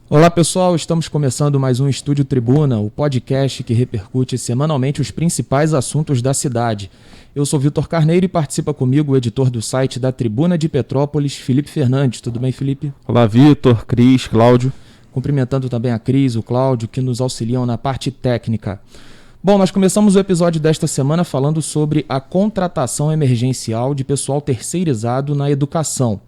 Olá pessoal, estamos começando mais um Estúdio Tribuna, o podcast que repercute semanalmente os principais assuntos da cidade. Eu sou Vitor Carneiro e participa comigo o editor do site da Tribuna de Petrópolis, Felipe Fernandes. Tudo bem, Felipe? Olá, Vitor, Cris, Cláudio. Cumprimentando também a Cris, o Cláudio, que nos auxiliam na parte técnica. Bom, nós começamos o episódio desta semana falando sobre a contratação emergencial de pessoal terceirizado na educação.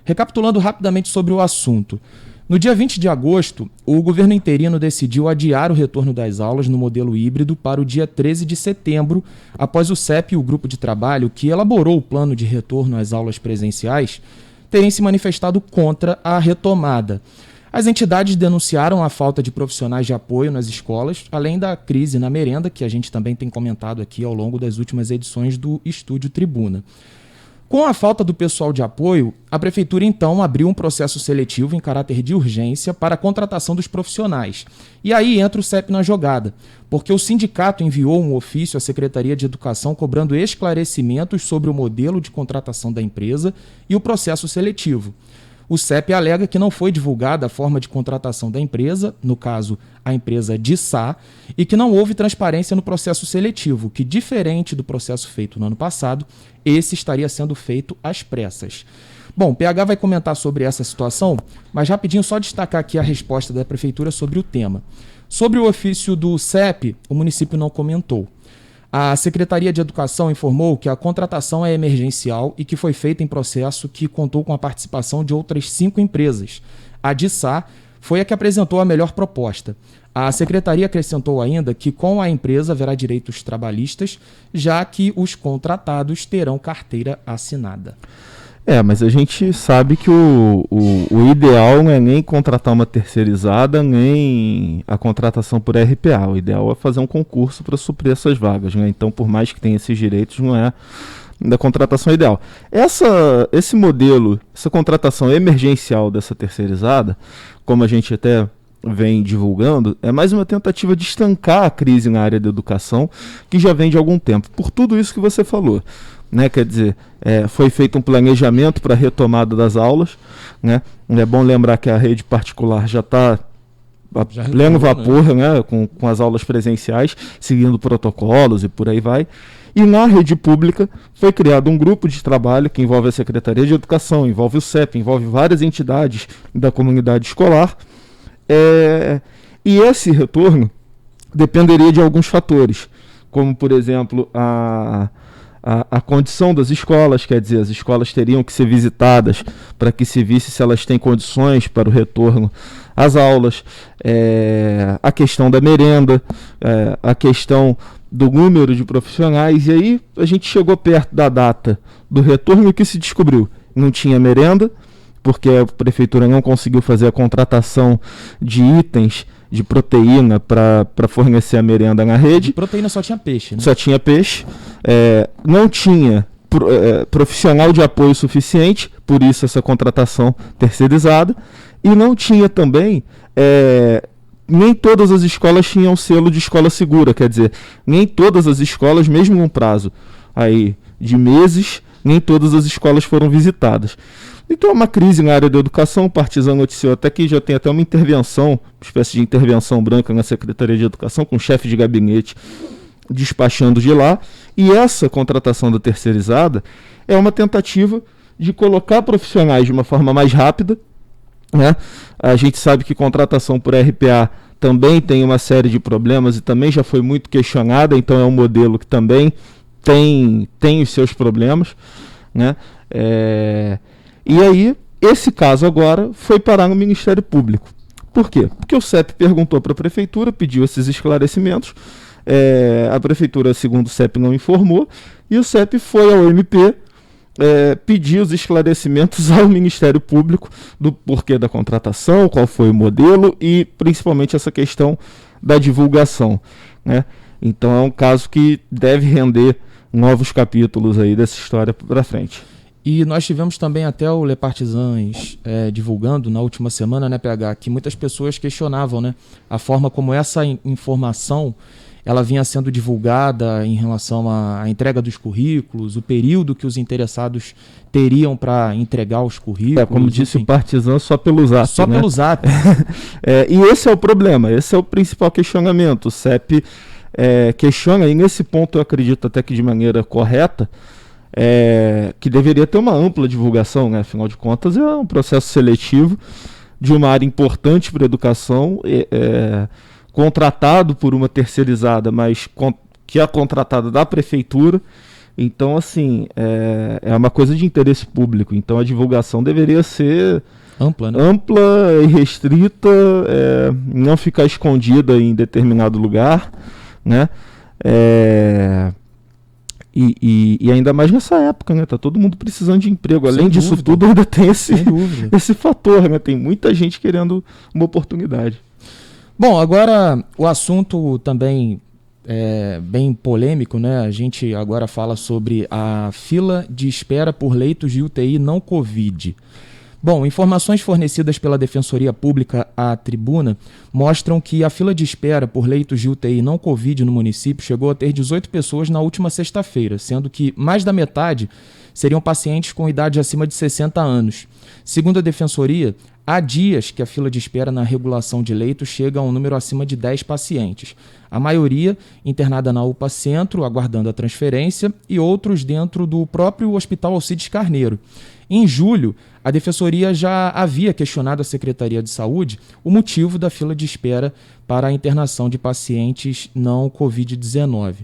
Recapitulando rapidamente sobre o assunto. No dia 20 de agosto, o governo interino decidiu adiar o retorno das aulas no modelo híbrido para o dia 13 de setembro, após o CEP e o grupo de trabalho que elaborou o plano de retorno às aulas presenciais terem se manifestado contra a retomada. As entidades denunciaram a falta de profissionais de apoio nas escolas, além da crise na merenda, que a gente também tem comentado aqui ao longo das últimas edições do Estúdio Tribuna. Com a falta do pessoal de apoio, a Prefeitura então abriu um processo seletivo em caráter de urgência para a contratação dos profissionais. E aí entra o CEP na jogada, porque o sindicato enviou um ofício à Secretaria de Educação cobrando esclarecimentos sobre o modelo de contratação da empresa e o processo seletivo. O CEP alega que não foi divulgada a forma de contratação da empresa, no caso, a empresa DISA, e que não houve transparência no processo seletivo, que, diferente do processo feito no ano passado, esse estaria sendo feito às pressas. Bom, o PH vai comentar sobre essa situação, mas rapidinho só destacar aqui a resposta da Prefeitura sobre o tema. Sobre o ofício do CEP, o município não comentou. A Secretaria de Educação informou que a contratação é emergencial e que foi feita em processo que contou com a participação de outras 5 empresas. A DISA foi a que apresentou a melhor proposta. A Secretaria acrescentou ainda que com a empresa haverá direitos trabalhistas, já que os contratados terão carteira assinada. Mas a gente sabe que o ideal não é nem contratar uma terceirizada, nem a contratação por RPA. O ideal é fazer um concurso para suprir essas vagas, né? Então, por mais que tenha esses direitos, não é da contratação ideal. Esse modelo, essa contratação emergencial dessa terceirizada, como a gente até vem divulgando, é mais uma tentativa de estancar a crise na área da educação, que já vem de algum tempo. Por tudo isso que você falou. Né, quer dizer, foi feito um planejamento para a retomada das aulas, né? É bom lembrar que a rede particular já está a pleno vapor, né? Com as aulas presenciais, seguindo protocolos e por aí vai. E na rede pública foi criado um grupo de trabalho que envolve a Secretaria de Educação, envolve o CEP, envolve várias entidades da comunidade escolar. E esse retorno dependeria de alguns fatores, como, por exemplo, a condição das escolas, quer dizer, as escolas teriam que ser visitadas para que se visse se elas têm condições para o retorno às aulas, a questão da merenda, a questão do número de profissionais, e aí a gente chegou perto da data do retorno e o que se descobriu? Não tinha merenda, porque a Prefeitura não conseguiu fazer a contratação de itens de proteína para fornecer a merenda na rede. De proteína só tinha peixe, né? Só tinha peixe. Não tinha profissional de apoio suficiente, por isso essa contratação terceirizada. E não tinha também... nem todas as escolas tinham selo de escola segura, quer dizer, nem todas as escolas, mesmo num prazo aí de meses, nem todas as escolas foram visitadas. Então é uma crise na área da educação. O Partizan noticiou até que já tem até uma intervenção, uma espécie de intervenção branca na Secretaria de Educação, com o chefe de gabinete despachando de lá. E essa contratação da terceirizada é uma tentativa de colocar profissionais de uma forma mais rápida, né? A gente sabe que contratação por RPA também tem uma série de problemas e também já foi muito questionada, então é um modelo que também tem os seus problemas, né? E aí, esse caso agora foi parar no Ministério Público. Por quê? Porque o CEP perguntou para a Prefeitura, pediu esses esclarecimentos, a Prefeitura, segundo o CEP, não informou, e o CEP foi ao MP pedir os esclarecimentos ao Ministério Público do porquê da contratação, qual foi o modelo e principalmente essa questão da divulgação, né? Então é um caso que deve render novos capítulos aí dessa história para frente. E nós tivemos também até o Le Partisans divulgando na última semana, né, PH, que muitas pessoas questionavam, né, a forma como essa informação ela vinha sendo divulgada em relação à entrega dos currículos, o período que os interessados teriam para entregar os currículos. Como disse o Partizan, só pelo Zap. Só pelo Zap. E esse é o problema, esse é o principal questionamento. O CEP questiona, e nesse ponto eu acredito até que de maneira correta, que deveria ter uma ampla divulgação, né? Afinal de contas, é um processo seletivo de uma área importante para a educação, contratado por uma terceirizada, mas que é contratada da prefeitura. Então, assim, é uma coisa de interesse público. Então, a divulgação deveria ser ampla, né? Ampla e restrita, não ficar escondida em determinado lugar, né? E ainda mais nessa época, né? Tá todo mundo precisando de emprego. Além disso tudo, ainda tem esse fator, né? Tem muita gente querendo uma oportunidade. Bom, agora o assunto também é bem polêmico, né? A gente agora fala sobre a fila de espera por leitos de UTI não Covid. Bom, informações fornecidas pela Defensoria Pública à Tribuna mostram que a fila de espera por leitos de UTI não Covid no município chegou a ter 18 pessoas na última sexta-feira, sendo que mais da metade seriam pacientes com idade acima de 60 anos. Segundo a Defensoria, há dias que a fila de espera na regulação de leitos chega a um número acima de 10 pacientes. A maioria internada na UPA Centro, aguardando a transferência, e outros dentro do próprio Hospital Alcides Carneiro. Em julho, a Defensoria já havia questionado a Secretaria de Saúde o motivo da fila de espera para a internação de pacientes não Covid-19.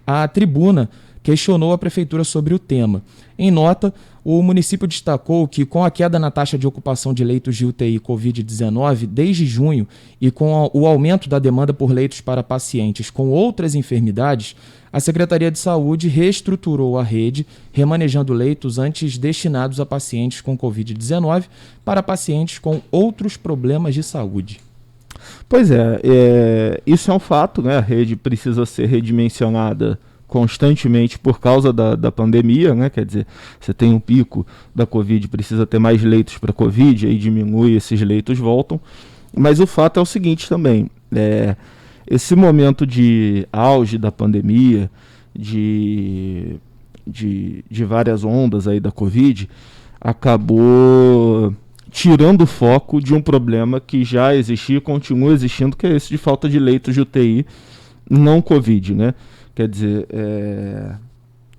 A Tribuna questionou a Prefeitura sobre o tema. Em nota, o município destacou que, com a queda na taxa de ocupação de leitos de UTI Covid-19 desde junho e com o aumento da demanda por leitos para pacientes com outras enfermidades, a Secretaria de Saúde reestruturou a rede, remanejando leitos antes destinados a pacientes com Covid-19 para pacientes com outros problemas de saúde. Pois isso é um fato, né? A rede precisa ser redimensionada constantemente por causa da pandemia, né? Quer dizer, você tem um pico da Covid, precisa ter mais leitos para Covid, aí diminui, esses leitos voltam. Mas o fato é o seguinte também, esse momento de auge da pandemia, de várias ondas aí da Covid, acabou tirando o foco de um problema que já existia e continua existindo, que é esse de falta de leitos de UTI não Covid, né? Quer dizer,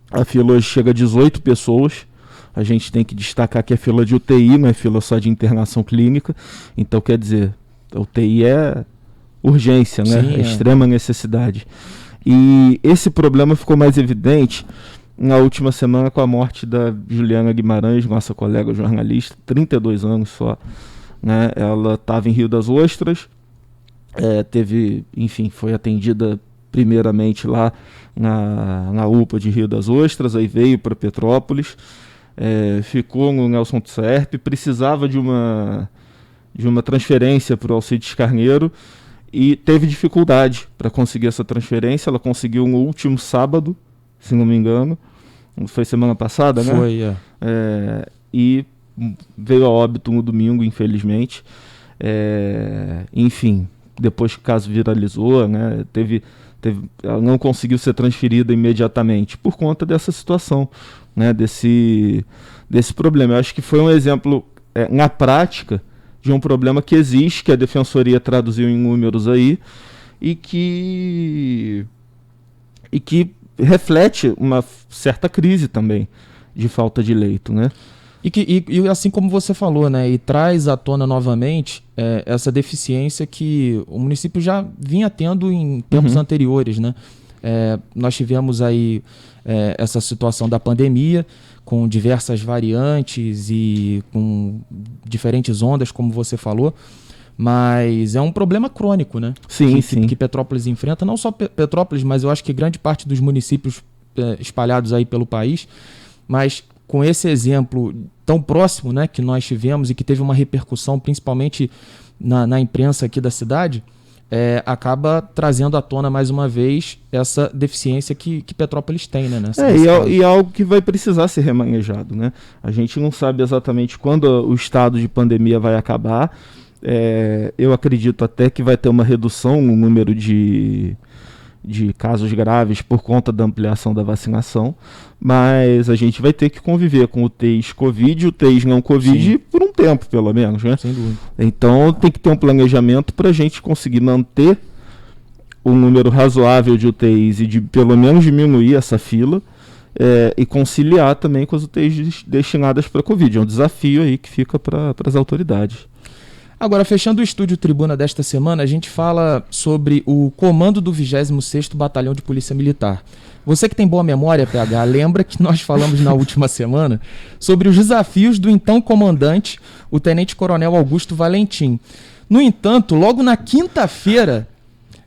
a fila hoje chega a 18 pessoas. A gente tem que destacar que a fila de UTI não é fila só de internação clínica. Então, quer dizer, a UTI é urgência, né? Sim, extrema necessidade. E esse problema ficou mais evidente na última semana com a morte da Juliana Guimarães, nossa colega jornalista, 32 anos só, né? Ela estava em Rio das Ostras, foi atendida primeiramente lá na UPA de Rio das Ostras, aí veio para Petrópolis, ficou no Nelson Tserp, precisava de uma transferência para o Alcides Carneiro e teve dificuldade para conseguir essa transferência. Ela conseguiu no último sábado, se não me engano, foi semana passada, né? Foi, e veio a óbito no domingo, infelizmente. Enfim, depois que o caso viralizou, né? Ela não conseguiu ser transferida imediatamente por conta dessa situação, né? Desse problema. Eu acho que foi um exemplo, na prática, de um problema que existe, que a Defensoria traduziu em números aí, e que reflete uma certa crise também de falta de leito, né? E assim como você falou, né, e traz à tona novamente essa deficiência que o município já vinha tendo em tempos anteriores, né? Nós tivemos aí essa situação da pandemia, com diversas variantes e com diferentes ondas, como você falou, mas é um problema crônico, né? Sim. Que Petrópolis enfrenta, não só Petrópolis, mas eu acho que grande parte dos municípios espalhados aí pelo país, mas com esse exemplo tão próximo, né, que nós tivemos e que teve uma repercussão principalmente na imprensa aqui da cidade, acaba trazendo à tona mais uma vez essa deficiência que Petrópolis tem, né? E algo que vai precisar ser remanejado, né? A gente não sabe exatamente quando o estado de pandemia vai acabar. Eu acredito até que vai ter uma redução no número de de casos graves por conta da ampliação da vacinação, mas a gente vai ter que conviver com UTIs Covid e UTIs não Covid Sim. por um tempo, pelo menos, né? Sem dúvida. Então tem que ter um planejamento para a gente conseguir manter um número razoável de UTIs e de pelo menos diminuir essa fila e conciliar também com as UTIs destinadas para Covid. É um desafio aí que fica para as autoridades. Agora, fechando o Estúdio Tribuna desta semana, a gente fala sobre o comando do 26º Batalhão de Polícia Militar. Você que tem boa memória, PH, lembra que nós falamos na última semana sobre os desafios do então comandante, o Tenente-Coronel Augusto Valentim. No entanto, logo na quinta-feira,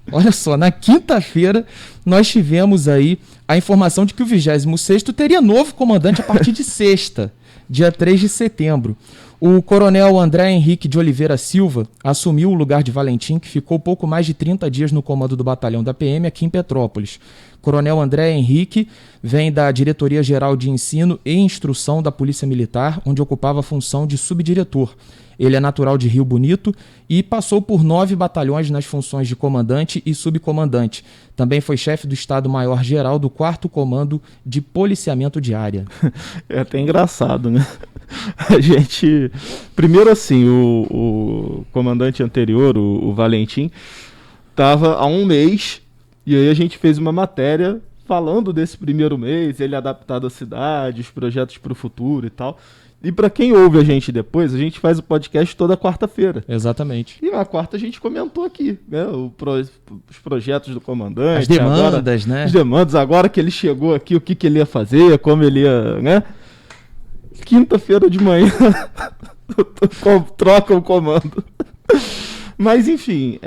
olha só, na quinta-feira nós tivemos aí a informação de que o 26º teria novo comandante a partir de sexta, dia 3 de setembro. O coronel André Henrique de Oliveira Silva assumiu o lugar de Valentim, que ficou pouco mais de 30 dias no comando do batalhão da PM aqui em Petrópolis. Coronel André Henrique vem da Diretoria-Geral de Ensino e Instrução da Polícia Militar, onde ocupava a função de subdiretor. Ele é natural de Rio Bonito e passou por 9 batalhões nas funções de comandante e subcomandante. Também foi chefe do Estado-Maior-Geral do 4º Comando de Policiamento de Área. É até engraçado, né? A gente... Primeiro assim, o comandante anterior, o Valentim, estava há um mês e aí a gente fez uma matéria falando desse primeiro mês, ele adaptado à cidade, os projetos para o futuro e tal. E para quem ouve a gente depois, a gente faz o podcast toda quarta-feira. Exatamente. E na quarta a gente comentou aqui, né? Os projetos do comandante. As demandas, agora, né? As demandas, agora que ele chegou aqui, o que ele ia fazer, como ele ia, né? Quinta-feira de manhã, troca o comando. Mas enfim,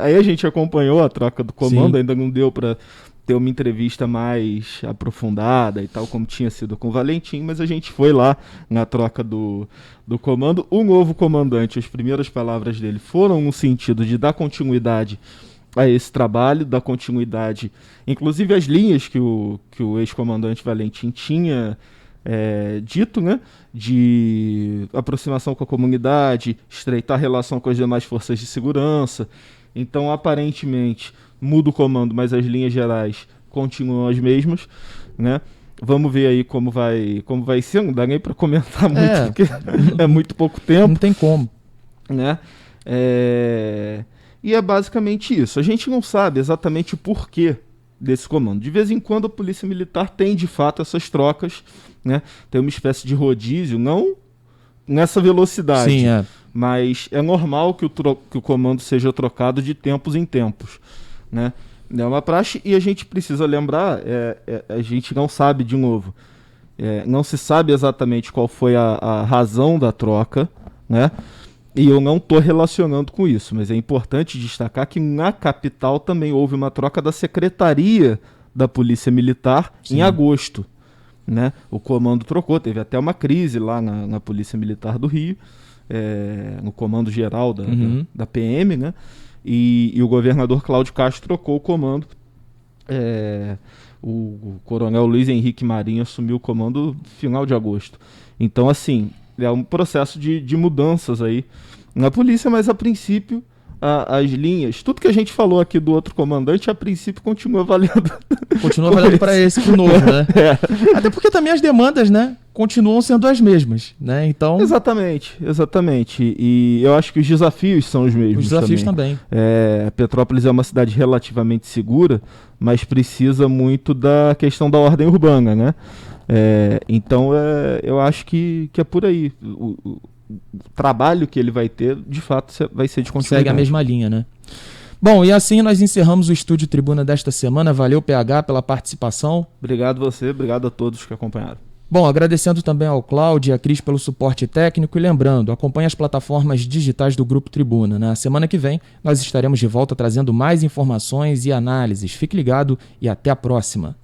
aí a gente acompanhou a troca do comando, Sim. Ainda não deu para ter uma entrevista mais aprofundada e tal, como tinha sido com o Valentim, mas a gente foi lá na troca do comando. O novo comandante, as primeiras palavras dele foram no sentido de dar continuidade a esse trabalho, dar continuidade, inclusive as linhas que o ex-comandante Valentim tinha dito, né, de aproximação com a comunidade, estreitar a relação com as demais forças de segurança. Então, aparentemente, muda o comando, mas as linhas gerais continuam as mesmas, né? Vamos ver aí como vai ser. Não dá nem para comentar muito, porque é muito pouco tempo. Não tem como. Né? E é basicamente isso. A gente não sabe exatamente o porquê desse comando. De vez em quando a Polícia Militar tem, de fato, essas trocas, né? Tem uma espécie de rodízio, não nessa velocidade. Sim, mas é normal que o comando seja trocado de tempos em tempos, né? É uma praxe e a gente precisa lembrar, a gente não sabe, de novo, não se sabe exatamente qual foi a razão da troca, né? E eu não estou relacionando com isso, mas é importante destacar que na capital também houve uma troca da Secretaria da Polícia Militar Sim. em agosto, né? O comando trocou, teve até uma crise lá na Polícia Militar do Rio, no comando geral da PM, né? E o governador Cláudio Castro trocou o comando. O coronel Luiz Henrique Marinho assumiu o comando no final de agosto. Então, assim, é um processo de mudanças aí na polícia, mas a princípio as linhas, tudo que a gente falou aqui do outro comandante, a princípio continua valendo. Continua valendo para esse pro novo, né? Até porque também as demandas, né, continuam sendo as mesmas, né? Então... Exatamente. E eu acho que os desafios são os mesmos. Os desafios também. Petrópolis é uma cidade relativamente segura, mas precisa muito da questão da ordem urbana, né? Então eu acho que é por aí. O trabalho que ele vai ter, de fato, vai ser de continuidade. Segue a mesma linha, né? Bom, e assim nós encerramos o Estúdio Tribuna desta semana. Valeu, PH, pela participação. Obrigado você, obrigado a todos que acompanharam. Bom, agradecendo também ao Cláudio e à Cris pelo suporte técnico e lembrando, acompanhe as plataformas digitais do Grupo Tribuna. Na semana que vem, nós estaremos de volta trazendo mais informações e análises. Fique ligado e até a próxima.